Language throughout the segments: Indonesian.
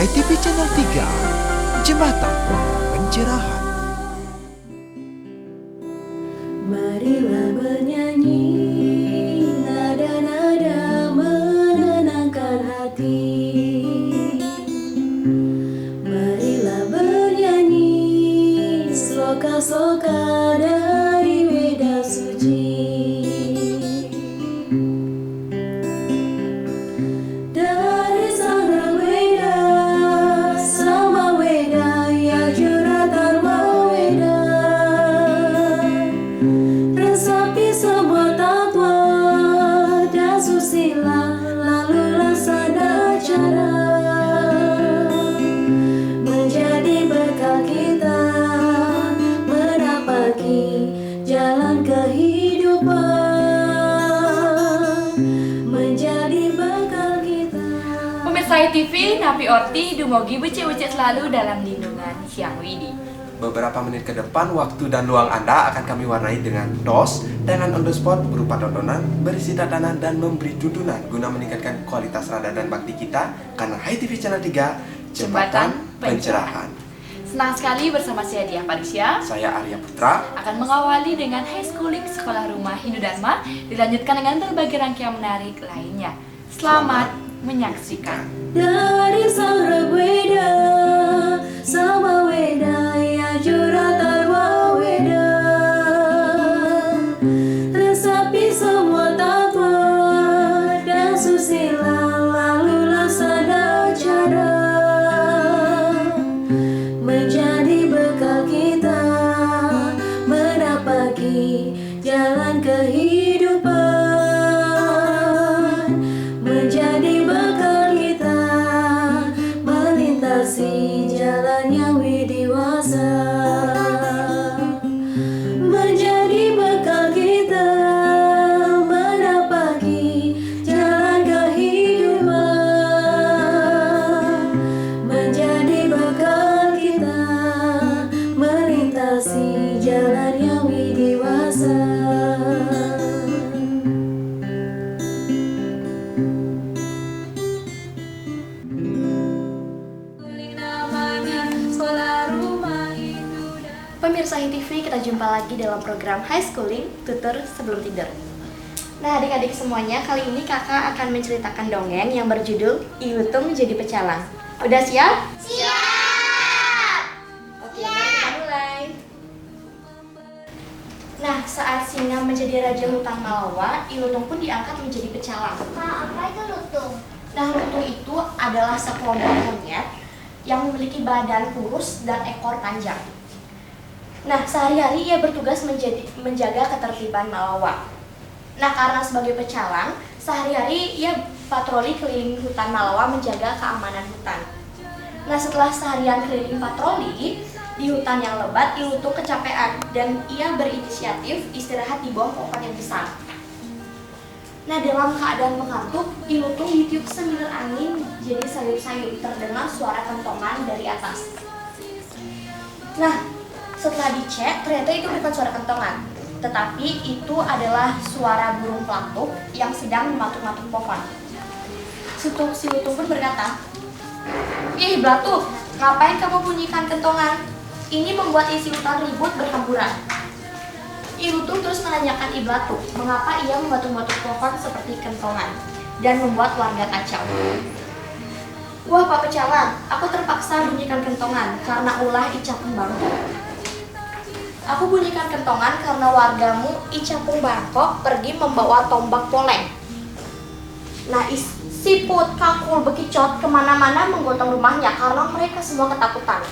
HiTV Channel 3, Jembatan Pencerahan. Marilah bernyanyi, nada-nada menenangkan hati. Marilah bernyanyi, sloka-sloka dari Weda Suci. Dari Sang Weda, sama Weda, ya Juratarma Weda. Resapi semua tatwa dan susila, lalu laksana cara menjadi bekal kita menapaki jalan kehidupan. Menjadi bekal kita. Pemirsa HiTV, Napi Orti, Dumogi becek-becek selalu dalam lindungan Hyang Widi. Beberapa menit ke depan, waktu dan luang Anda akan kami warnai dengan DOS, dengan on the spot berupa tontonan, berisi tatanan, dan memberi tuntunan guna meningkatkan kualitas radar dan bakti kita, karena HiTV Channel 3, Jembatan Pencerahan. Senang sekali bersama saya Diah Parisya Saya Arya Putra. akan mengawali dengan High Schooling Sekolah Rumah Hindu Dharma, dilanjutkan dengan berbagai rangkaian menarik lainnya. Selamat menyaksikan. Dari Sang Weda, sama Weda, ya Juratarma Weda. Resapi semua tatwa dan susila, lalu laksana cara menjadi bekal kita menapaki jalan kehidupan. Menjadi bekal kita melintasi jalan yang widiwasa. Menjadi bekal kita menapaki jalan kehidupan. Menjadi bekal kita melintasi jalan yang widiwasa. Pemirsa HiTV, kita jumpa lagi dalam program High Schooling, tutur sebelum tidur. Nah, adik-adik semuanya, kali ini kakak akan menceritakan dongeng yang berjudul Ilutung Jadi Pecalang. Udah siap? Siap! Oke, mari kita mulai. Nah, saat singa menjadi raja hutan Malawa, Ilutung pun diangkat menjadi pecalang. Apa itu lutung? Nah, lutung itu adalah sekelompok monyet yang memiliki badan kurus dan ekor panjang. Nah, sehari-hari ia bertugas menjaga ketertiban Malawa. Nah, karena sebagai pecalang, sehari-hari ia patroli keliling hutan Malawa menjaga keamanan hutan. Nah, setelah seharian keliling patroli di hutan yang lebat, Ilutung kecapean dan ia berinisiatif istirahat di bawah pohon yang besar. Nah, dalam keadaan mengantuk, Ilutung ditiup semilir angin jadi sayup-sayup, terdengar suara kentongan dari atas. Nah, setelah dicek, ternyata itu bukan suara kentongan, tetapi itu adalah suara burung pelatuk yang sedang mematuk-matuk pohon. Si Lutung pun berkata, "Ih, Belatuk, ngapain kamu bunyikan kentongan? Ini membuat isi hutan ribut berhamburan." Ilutung terus menanyakan Belatuk mengapa ia mematuk-matuk pohon seperti kentongan dan membuat warga kacau. "Wah, Pak Pecalang, aku terpaksa bunyikan kentongan karena ulah Icapung Bangkok. Aku bunyikan kentongan karena wargamu Icapung Bangkok pergi membawa tombak poleng. Nah, siput, kakul, bekicot kemana-mana menggotong rumahnya karena mereka semua ketakutan."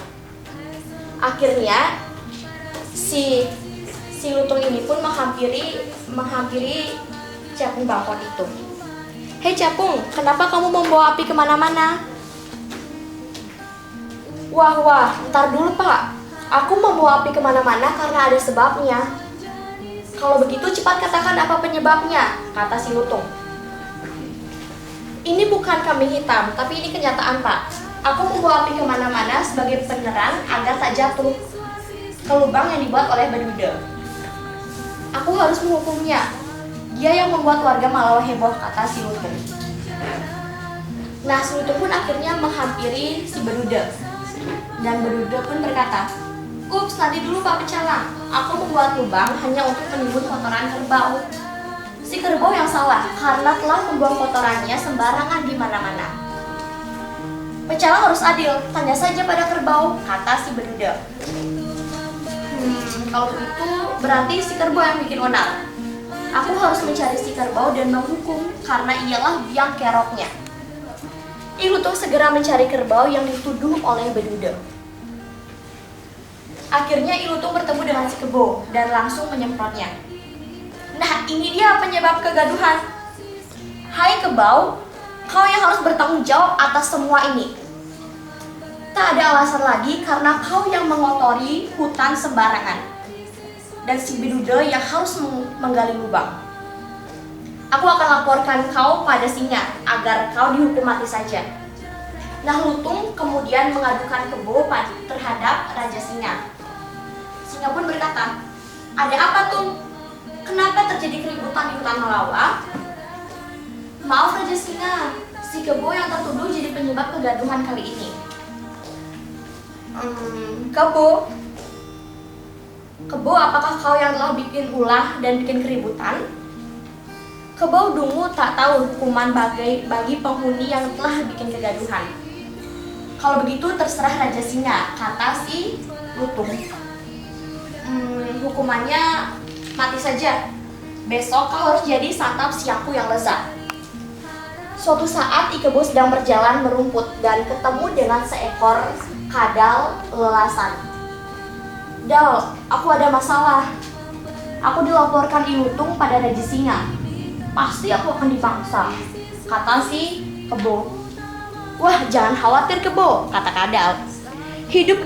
Akhirnya si Lutung ini pun menghampiri Capung Bangkok itu. "Hei Capung, kenapa kamu membawa api kemana-mana?" Wah, ntar dulu Pak. Aku membawa api kemana-mana karena ada sebabnya." "Kalau begitu cepat katakan apa penyebabnya," kata si Lutung. "Ini bukan kambing hitam, tapi ini kenyataan Pak. Aku membawa api kemana-mana sebagai penerang agar tak jatuh ke lubang yang dibuat oleh Bedude. Aku harus menghukumnya. Dia yang membuat warga Malawa heboh," kata si Lutung. Nah, si Lutung pun akhirnya menghampiri si Bedude. Dan Bedude pun berkata, "Ups, nanti dulu Pak Pecalang. Aku membuat lubang hanya untuk menimbun kotoran kerbau." Si kerbau yang salah karena telah membuang kotorannya sembarangan di mana-mana. "Pecalang harus adil, tanya saja pada kerbau," kata si Bedude. Kalau begitu berarti si kerbau yang bikin onar. Aku harus mencari si kerbau dan menghukum karena ialah biang keroknya. Lutung segera mencari kerbau yang dituduh oleh Bedude. Akhirnya Lutung bertemu dengan si kebo dan langsung menyemprotnya. Nah, ini dia penyebab kegaduhan. "Hai kebau, kau yang harus bertanggung jawab atas semua ini. Tak ada alasan lagi karena kau yang mengotori hutan sembarangan. Dan si Bedude yang harus menggali lubang. Aku akan laporkan kau pada singa agar kau dihukum mati saja." Nah, Lutung kemudian mengadukan kebo terhadap Raja Singa. Singa pun berkata, "Ada apa Tung? Kenapa terjadi keributan di hutan Malawa?" "Maaf Raja Singa, si kebo yang tertuduh jadi penyebab kegaduhan kali ini." Kebo, apakah kau yang telah bikin ulah dan bikin keributan?" Kebo dungu tak tahu hukuman bagi penghuni yang telah bikin kegaduhan. "Kalau begitu terserah Raja Singa," kata si Lutung. "Hukumannya mati saja. Besok kau harus jadi santap siangku yang lezat." Suatu saat Kebo sedang berjalan merumput dan ketemu dengan seekor kadal lelasan. "Dal, aku ada masalah. Aku dilaporkan Lutung pada Raja Singa. Pasti aku akan dipaksa," kata si Kebo. "Wah, jangan khawatir Kebo," kata kadal. Hidup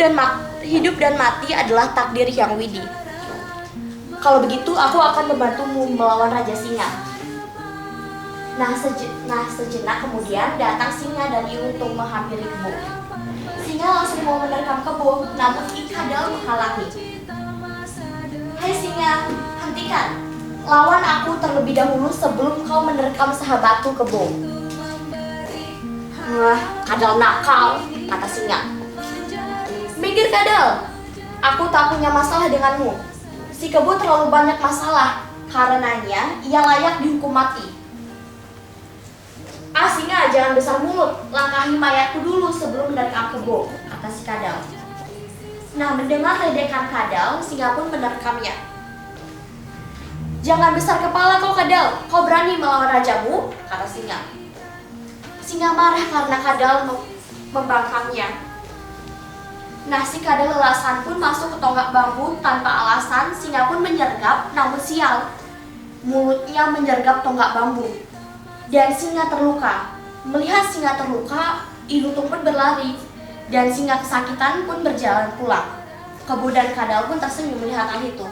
dan mati adalah takdir yang widi. Kalau begitu aku akan membantumu melawan Raja Singa." Nah, sejenak kemudian datang singa dan Lutung menghampiri Kebo. Singa langsung mau menerkam Kebo, namun kadal menghalangi. "Hai singa, hentikan. Lawan aku terlebih dahulu sebelum kau menerkam sahabatku Kebo." "Wah, kadal nakal," kata singa. "Minggir kadal, aku tak punya masalah denganmu. Si Kebo terlalu banyak masalah, karenanya ia layak dihukum mati." "Ah singa, jangan besar mulut, langkahi mayatku dulu sebelum menerkam Kebo," kata si kadal. Nah, mendengar ledekan kadal, singa pun menerkamnya. "Jangan besar kepala kau kadal, kau berani melawan rajamu," kata singa. Singa marah karena kadal membangkangnya. Nah, si kadal lelasan pun masuk ke tonggak bambu tanpa alasan. Singa pun menyergap, namun sial, mulutnya menyergap tonggak bambu. Dan singa terluka. Melihat singa terluka, Lutung pun berlari. Dan singa kesakitan pun berjalan pulang. Kebo dan kadal pun tersenyum melihat hal itu.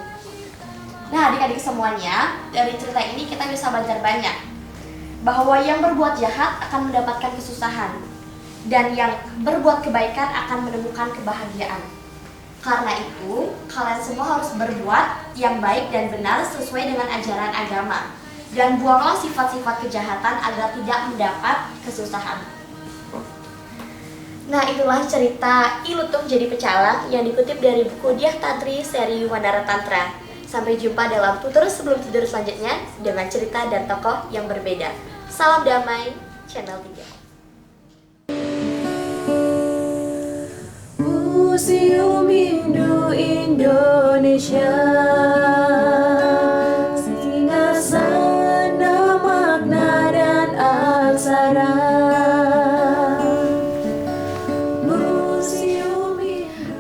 Nah, adik-adik semuanya, dari cerita ini kita bisa belajar banyak. Bahwa yang berbuat jahat akan mendapatkan kesusahan. Dan yang berbuat kebaikan akan menemukan kebahagiaan. Karena itu, kalian semua harus berbuat yang baik dan benar sesuai dengan ajaran agama. Dan buanglah sifat-sifat kejahatan agar tidak mendapat kesusahan. Nah, itulah cerita Lutung jadi pecalang yang dikutip dari buku Dyah Tantri seri Wanara Tantra. Sampai jumpa dalam tutur sebelum tidur selanjutnya dengan cerita dan tokoh yang berbeda. Salam damai, channel 3. Museum Hindu Indonesia, singgasana makna dan aksara.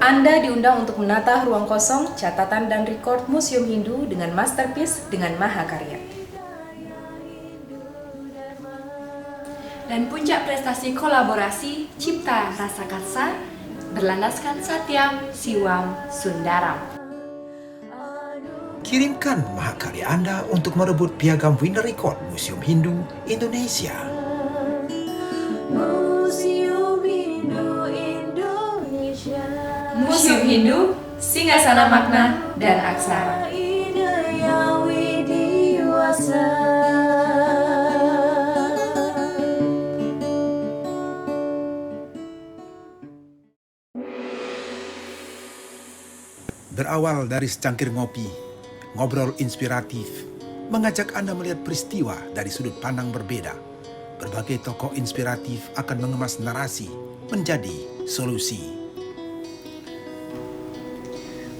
Anda diundang untuk menata ruang kosong, catatan dan record Museum Hindu dengan masterpiece dengan mahakarya. Dan puncak prestasi kolaborasi Cipta Rasa Karsa berlandaskan Satyam Siwam Sundaram. Kirimkan mahakarya Anda untuk merebut piagam Winner Record Museum Hindu Indonesia. Museum Hindu Indonesia, Museum Hindu, Singgasana Makna dan Aksara. ide yang widiwasa. Berawal dari secangkir ngopi, ngobrol inspiratif, mengajak Anda melihat peristiwa dari sudut pandang berbeda. Berbagai tokoh inspiratif akan mengemas narasi menjadi solusi.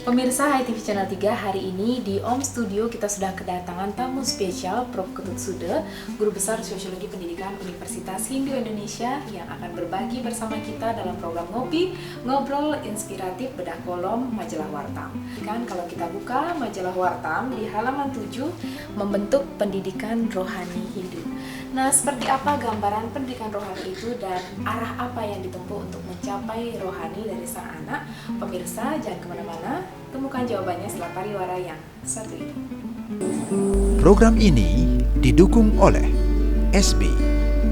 Pemirsa HiTV Channel 3, hari ini di Om Studio kita sudah kedatangan tamu spesial Prof. Ketut Sude, Guru Besar Sosiologi Pendidikan Universitas Hindu Indonesia yang akan berbagi bersama kita dalam program Ngopi, Ngobrol Inspiratif Bedah Kolom Majalah Wartam. Kan kalau kita buka Majalah Wartam di halaman 7, membentuk pendidikan rohani Hindu. Nah, seperti apa gambaran pendidikan rohani itu dan arah apa yang ditempuh untuk mencapai rohani dari sang anak? Pemirsa, jangan kemana-mana, temukan jawabannya setelah pariwara yang satu ini. Program ini didukung oleh SB,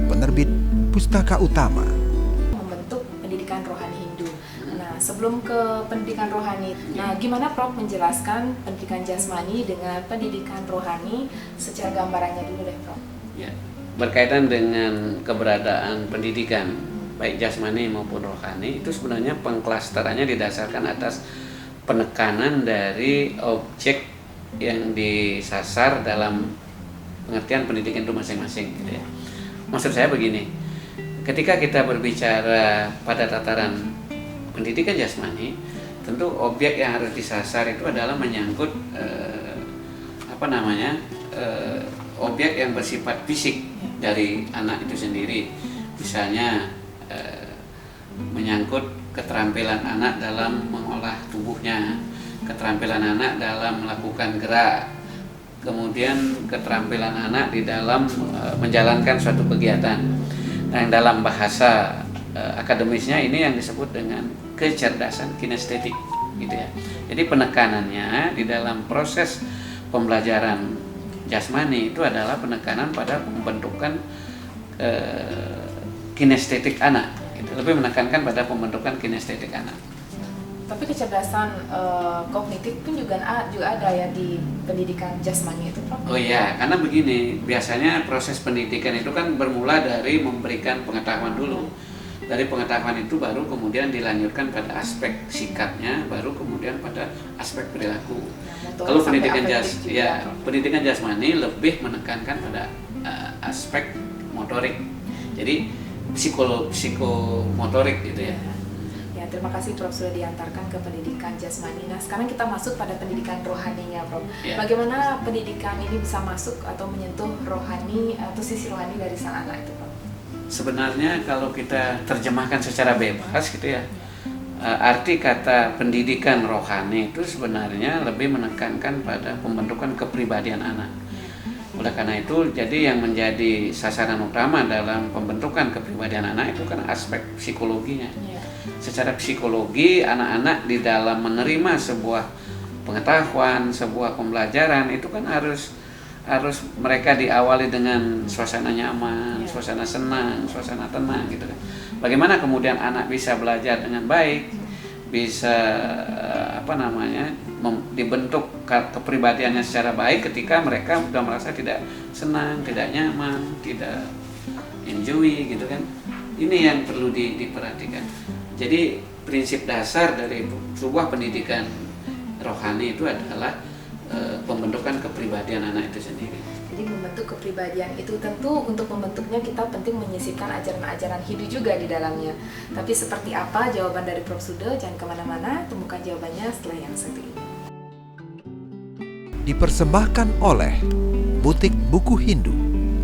penerbit Pustaka Utama. Membentuk pendidikan rohani Hindu. Nah, sebelum ke pendidikan rohani, nah gimana Prof menjelaskan pendidikan jasmani dengan pendidikan rohani secara gambarannya dulu deh, Prof. Ya, berkaitan dengan keberadaan pendidikan baik jasmani maupun rohani itu sebenarnya pengklasterannya didasarkan atas penekanan dari objek yang disasar dalam pengertian pendidikan itu masing-masing gitu ya. Maksud saya begini, ketika kita berbicara pada tataran pendidikan jasmani, tentu objek yang harus disasar itu adalah menyangkut objek yang bersifat fisik dari anak itu sendiri, misalnya menyangkut keterampilan anak dalam mengolah tubuhnya, keterampilan anak dalam melakukan gerak, kemudian keterampilan anak di dalam menjalankan suatu kegiatan. Nah, yang dalam bahasa akademisnya ini yang disebut dengan kecerdasan kinestetik, gitu ya. Jadi penekanannya di dalam proses pembelajaran jasmani itu adalah penekanan pada pembentukan kinestetik anak, gitu. Lebih menekankan pada pembentukan kinestetik anak. Tapi kecerdasan kognitif pun juga ada ya di pendidikan jasmani itu, Prof. Oh iya, karena begini, biasanya proses pendidikan itu kan bermula dari memberikan pengetahuan dulu. Dari pengetahuan itu baru kemudian dilanjutkan pada aspek sikapnya, baru kemudian pada aspek perilaku. Kalau pendidikan jasmani lebih menekankan pada aspek motorik. Jadi psikomotorik gitu ya. Ya, terima kasih Prof sudah diantarkan ke pendidikan jasmani. Nah, sekarang kita masuk pada pendidikan rohaninya, Prof. Ya. Bagaimana pendidikan ini bisa masuk atau menyentuh rohani atau sisi rohani dari sang anak itu, Prof? Sebenarnya kalau kita terjemahkan secara bebas gitu ya, arti kata pendidikan rohani itu sebenarnya lebih menekankan pada pembentukan kepribadian anak. Oleh karena itu, jadi yang menjadi sasaran utama dalam pembentukan kepribadian anak itu kan aspek psikologinya. Secara psikologi, anak-anak di dalam menerima sebuah pengetahuan, sebuah pembelajaran itu kan harus mereka diawali dengan suasana nyaman, suasana senang, suasana tenang gitu kan. Bagaimana kemudian anak bisa belajar dengan baik, bisa dibentuk kepribadiannya secara baik ketika mereka sudah merasa tidak senang, tidak nyaman, tidak enjoy gitu kan. Ini yang perlu diperhatikan. Jadi prinsip dasar dari sebuah pendidikan rohani itu adalah pembentukan kepribadian anak itu sendiri. Jadi membentuk kepribadian itu tentu untuk membentuknya kita penting menyisipkan ajaran-ajaran Hindu juga di dalamnya. Tapi seperti apa jawaban dari Prof Sude? Jangan kemana-mana, temukan jawabannya setelah yang satu ini. Dipersembahkan oleh Butik Buku Hindu,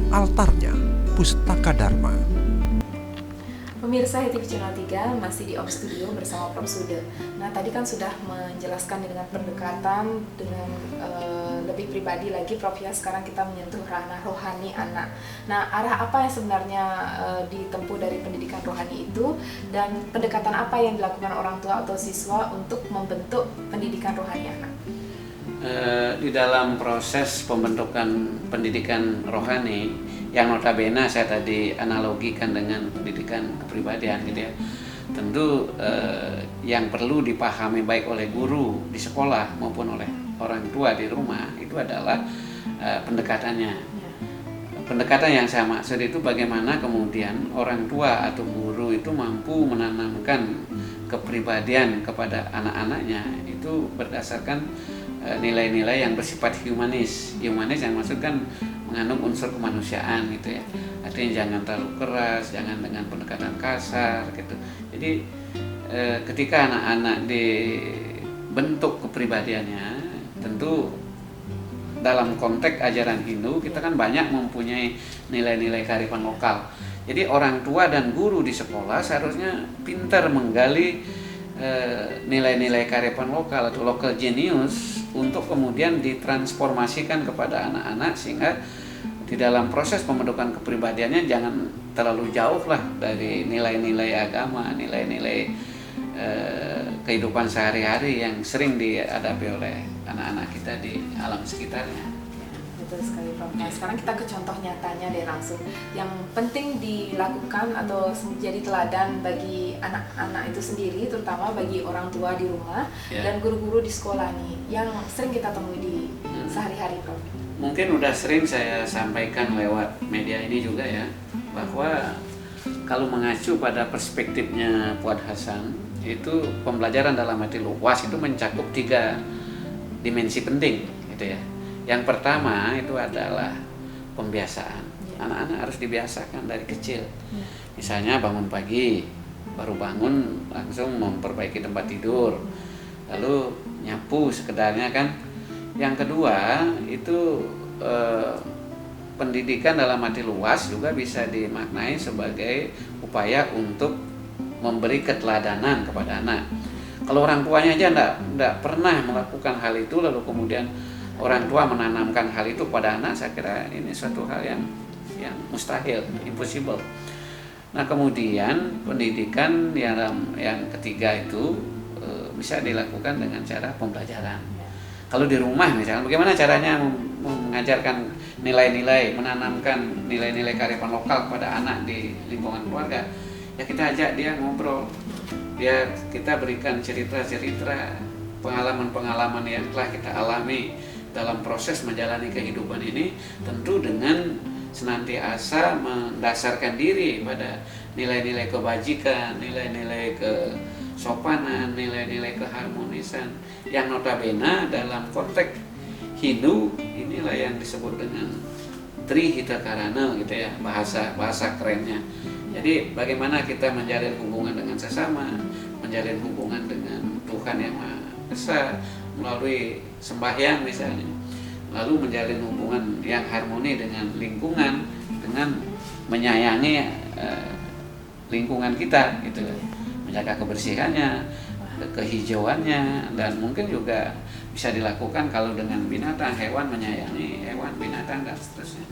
altarnya Pustaka Dharma. Pemirsa HiTV Channel 3 masih di Om Studio bersama Prof Sude. Nah, tadi kan sudah menjelaskan dengan pendekatan dengan lebih pribadi lagi, Prof ya. Sekarang kita menyentuh ranah rohani anak. Nah, arah apa yang sebenarnya ditempuh dari pendidikan rohani itu dan pendekatan apa yang dilakukan orang tua atau siswa untuk membentuk pendidikan rohani anak? Di dalam proses pembentukan pendidikan rohani yang notabene saya tadi analogikan dengan pendidikan kepribadian gitu ya, tentu yang perlu dipahami baik oleh guru di sekolah maupun oleh orang tua di rumah itu adalah pendekatannya. Pendekatan yang saya maksud itu bagaimana kemudian orang tua atau guru itu mampu menanamkan kepribadian kepada anak-anaknya itu berdasarkan nilai-nilai yang bersifat humanis. Humanis yang maksud kan mengandung unsur kemanusiaan gitu ya. Artinya jangan terlalu keras, jangan dengan pendekatan kasar gitu. Jadi ketika anak-anak dibentuk kepribadiannya, tentu dalam konteks ajaran Hindu kita kan banyak mempunyai nilai-nilai kearifan lokal. Jadi orang tua dan guru di sekolah seharusnya pintar menggali nilai-nilai kearifan lokal atau local genius untuk kemudian ditransformasikan kepada anak-anak sehingga di dalam proses pembentukan kepribadiannya jangan terlalu jauh lah dari nilai-nilai agama, nilai-nilai kehidupan sehari-hari yang sering dihadapi oleh anak-anak kita di alam sekitarnya. Betul sekali Prof. Nah, sekarang kita ke contoh nyatanya deh langsung. Yang penting dilakukan atau menjadi teladan bagi anak-anak itu sendiri, terutama bagi orang tua di rumah dan guru-guru di sekolah nih, yang sering kita temui di sehari-hari Prof. Mungkin udah sering saya sampaikan lewat media ini juga ya, bahwa kalau mengacu pada perspektifnya Fuad Hasan, itu pembelajaran dalam arti luas itu mencakup 3 dimensi penting gitu ya. Yang pertama itu adalah pembiasaan. Anak-anak harus dibiasakan dari kecil. Misalnya bangun pagi, baru bangun langsung memperbaiki tempat tidur, lalu nyapu sekedarnya kan. Yang kedua itu pendidikan dalam arti luas juga bisa dimaknai sebagai upaya untuk memberi keteladanan kepada anak. Kalau orang tuanya aja enggak pernah melakukan hal itu, lalu kemudian orang tua menanamkan hal itu pada anak, saya kira ini suatu hal yang mustahil, impossible. Nah kemudian pendidikan yang ketiga itu bisa dilakukan dengan cara pembelajaran. Kalau di rumah misalnya, bagaimana caranya mengajarkan nilai-nilai, menanamkan nilai-nilai kearifan lokal kepada anak di lingkungan keluarga? Ya kita ajak dia ngobrol, kita berikan cerita-cerita, pengalaman-pengalaman yang telah kita alami dalam proses menjalani kehidupan ini, tentu dengan senantiasa mendasarkan diri pada nilai-nilai kebajikan, nilai-nilai kesopanan, nilai-nilai keharmonisan yang notabene dalam konteks Hindu inilah yang disebut dengan Trihitakarana gitu ya, bahasa kerennya. Jadi bagaimana kita menjalin hubungan dengan sesama, menjalin hubungan dengan Tuhan yang Maha Esa melalui sembahyang misalnya, lalu menjalin hubungan yang harmoni dengan lingkungan, dengan menyayangi lingkungan kita gitu, menjaga kebersihannya, kehijauannya, dan mungkin juga bisa dilakukan kalau dengan binatang, hewan, menyayangi hewan, binatang, dan seterusnya.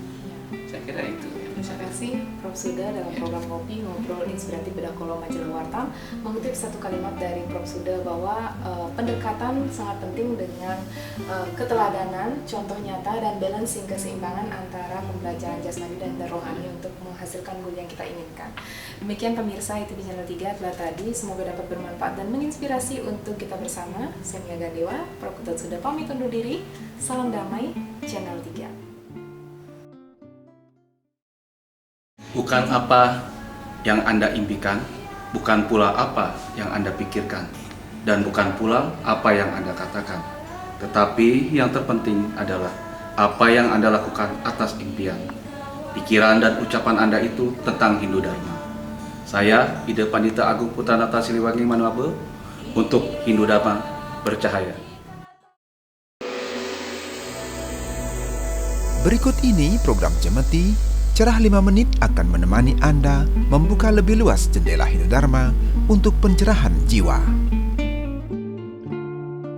Saya kira itu. Terima kasih Prof. Suda dalam program Ngopi Ngobrol Inspiratif Bedah Kolom Majalah Warta mengutip satu kalimat dari Prof. Suda bahwa pendekatan sangat penting dengan keteladanan, contoh nyata, dan balancing keseimbangan antara pembelajaran jasmani dan rohani untuk menghasilkan goal yang kita inginkan. Demikian pemirsa ITV Channel 3 telah tadi, semoga dapat bermanfaat dan menginspirasi untuk kita bersama. Saya Mia Gandewa, Prof. Suda pamit undur diri. Salam damai, Channel 3. Bukan apa yang Anda impikan, bukan pula apa yang Anda pikirkan, dan bukan pula apa yang Anda katakan. Tetapi yang terpenting adalah apa yang Anda lakukan atas impian. Pikiran dan ucapan Anda itu tentang Hindu Dharma. Saya, Ida Pandita Agung Putranata Siliwangi Manuabe, untuk Hindu Dharma bercahaya. Berikut ini program Cemeti Cerah 5 menit akan menemani Anda membuka lebih luas jendela Hindu Dharma untuk pencerahan jiwa.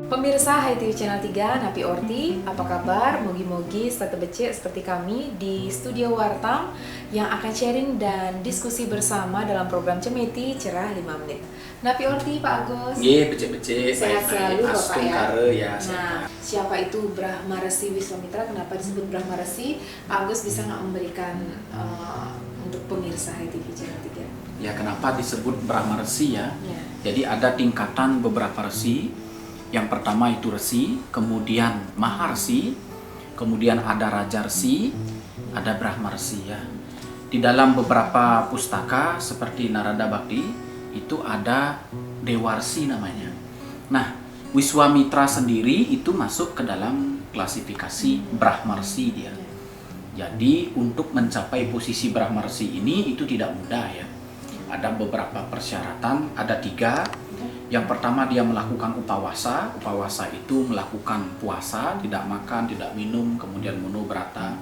Pemirsa HiTV Channel 3, Napi Orti, apa kabar? Mogi-mogi serta becek seperti kami di Studio Warta yang akan sharing dan diskusi bersama dalam program Cemeti Cerah 5 menit. Napi Orti, Pak Agus. Iya, becek-becek. Sehat selalu Bapak ya. Ya. Nah, siapa itu Brahma Resi Wiswamitra? Kenapa disebut Brahma Resi? Pak Agus bisa nggak memberikan untuk pemirsa HiTV Channel 3? Ya, kenapa disebut Brahma Resi ya? Ya. Jadi ada tingkatan beberapa resi. Yang pertama itu resi, kemudian maharsi, kemudian ada raja resi, ada Brahma Resi ya. Di dalam beberapa pustaka seperti Narada Bhakti itu ada Dewarsi namanya. Nah, Wiswamitra sendiri itu masuk ke dalam klasifikasi Brahmarsi dia. Jadi untuk mencapai posisi Brahmarsi ini itu tidak mudah ya. Ada beberapa persyaratan, ada 3. Yang pertama dia melakukan upawasa. Upawasa itu melakukan puasa, tidak makan, tidak minum, kemudian monobrata.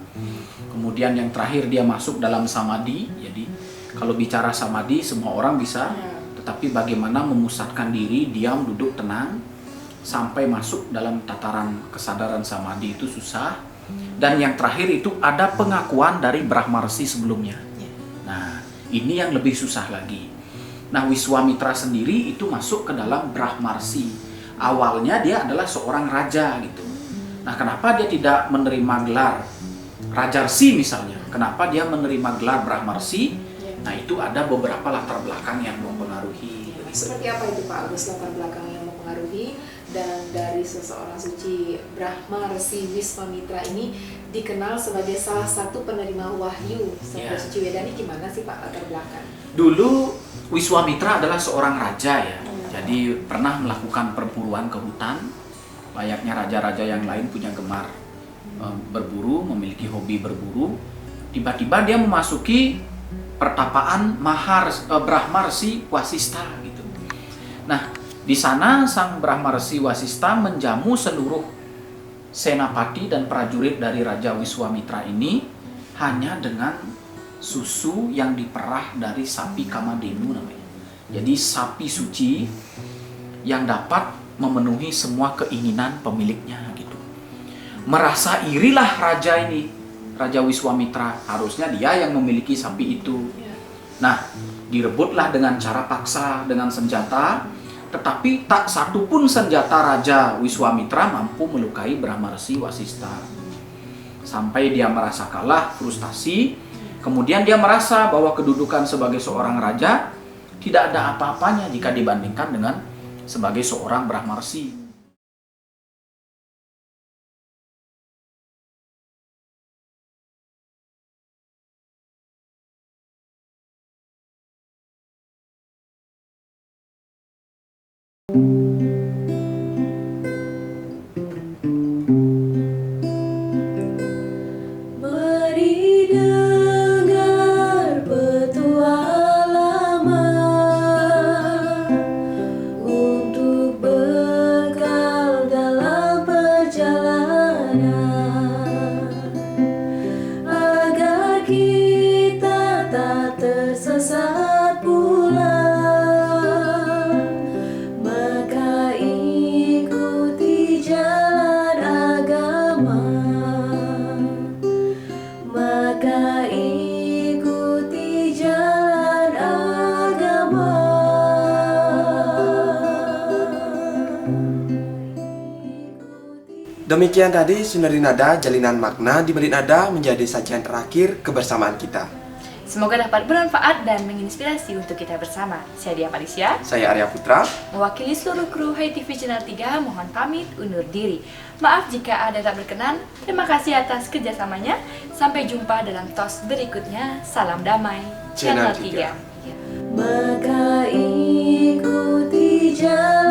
Kemudian yang terakhir dia masuk dalam samadhi. Jadi kalau bicara samadhi semua orang bisa, tetapi bagaimana memusatkan diri, diam, duduk, tenang, sampai masuk dalam tataran kesadaran samadhi itu susah. Dan yang terakhir itu ada pengakuan dari Brahmarsi sebelumnya. Nah, ini yang lebih susah lagi. Nah, Wiswamitra sendiri itu masuk ke dalam Brahmarsi. Awalnya dia adalah seorang raja gitu. Nah, kenapa dia tidak menerima gelar Rajarsi misalnya? Kenapa dia menerima gelar Brahmarsi? Nah, itu ada beberapa latar belakang yang mempengaruhi. Seperti apa itu Pak Agus latar belakang yang mempengaruhi, dan dari seseorang suci Brahmarsi Wiswamitra ini dikenal sebagai salah satu penerima wahyu Sabda Suci Weda, ini gimana sih Pak latar belakang? Dulu Wiswamitra adalah seorang raja ya, jadi pernah melakukan perburuan ke hutan, layaknya raja-raja yang lain punya gemar berburu, memiliki hobi berburu. Tiba-tiba dia memasuki pertapaan Brahmarsi Wasista gitu. Nah, di sana sang Brahmarsi Wasista menjamu seluruh senapati dan prajurit dari Raja Wiswamitra ini hanya dengan susu yang diperah dari sapi Kamadhenu namanya. Jadi sapi suci yang dapat memenuhi semua keinginan pemiliknya gitu. Merasa irilah raja ini, Raja Wiswamitra, harusnya dia yang memiliki sapi itu. Nah, direbutlah dengan cara paksa, dengan senjata, tetapi tak satu pun senjata Raja Wiswamitra mampu melukai Brahmarsi Wasista. Sampai dia merasa kalah, frustasi, kemudian dia merasa bahwa kedudukan sebagai seorang raja tidak ada apa-apanya jika dibandingkan dengan sebagai seorang Brahmarsi. Mari dengar petualangan untuk bekal dalam perjalanan, agar kita tak tersesat pula. Maka ikuti jalan agama. Maka ikuti jalan agama. Demikian tadi Sunari Nada, jalinan makna di balik nada menjadi sajian terakhir kebersamaan kita. Semoga dapat bermanfaat dan menginspirasi untuk kita bersama. Saya Dia Felicia, Saya Arya Putra. mewakili seluruh kru Hai TV Channel 3, mohon pamit undur diri. Maaf jika ada tak berkenan. Terima kasih atas kerjasamanya. Sampai jumpa dalam tos berikutnya. Salam damai Channel Channel 3. Maka ikuti jalan